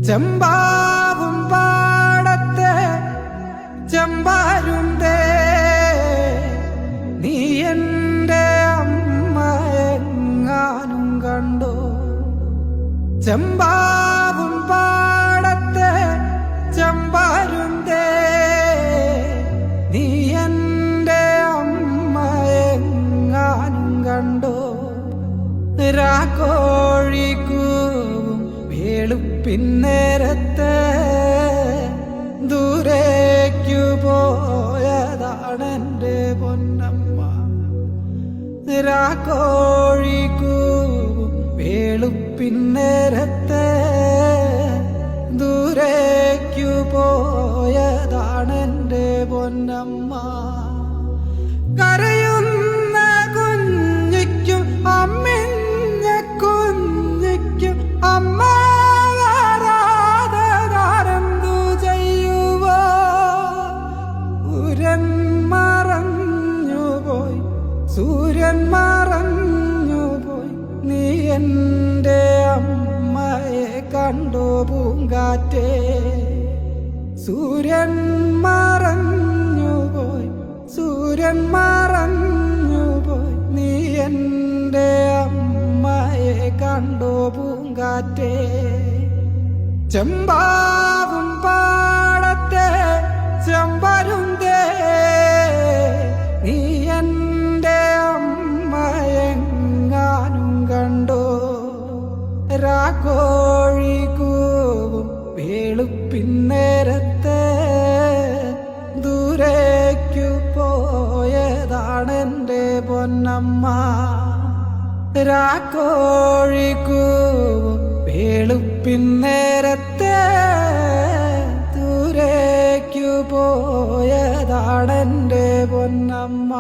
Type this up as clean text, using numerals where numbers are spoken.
ചെമ്പാവും പാടത്തെ ചെമ്പാരുന്തേ നീ എൻ്റെ അമ്മയെങ്ങാനും കണ്ടോ? ചെമ്പാവും പാടത്തെ ചെമ്പാരുന്തേ നീ എൻ്റെ അമ്മയെങ്ങാനും കണ്ടോ? രാക്കോഴിക്കൂവും വെളുപ്പിന്നേരത്തെ ദൂരേക്കു പോയതാണെൻ്റെ പൊന്നമ്മ. രാക്കോഴിക്കൂവും വെളുപ്പിന്നേരത്തെ ദൂരേക്കു പോയതാണെൻ്റെ പൊന്നമ്മ. കരയുന്ന കുഞ്ഞിക്കും അമ്മിഞ്ഞ കുഞ്ഞിക്കും അമ്മ വരാതെന്തു ചെയ്യുവോ? സൂര്യൻ മറഞ്ഞുപോയി, സൂര്യൻ മറഞ്ഞുപോയി, നീ എൻ്റെ അമ്മയെ കണ്ടോ പൂങ്കാറ്റേ? സൂര്യൻ മറഞ്ഞുപോയി, സൂര്യൻ മറഞ്ഞുപോയി, നീ എൻ്റെ അമ്മയെ കണ്ടോ പൂങ്കാറ്റേ? ചെമ്പാവും പാടത്തെ ചെമ്പരുന്തേ നീ എൻ്റെ അമ്മയെങ്ങാനും കണ്ടോ? രാക്കോഴിക്കൂവും വെളുപ്പിന്നേരത്തെ ദൂരേക്കു പോയതാണെൻ്റെ പൊന്നമ്മ. രാക്കോഴിക്കൂവും വെളുപ്പിന്നേരത്തെ ദൂരേക്കു പോയതാണെൻ്റെ പൊന്നമ്മ.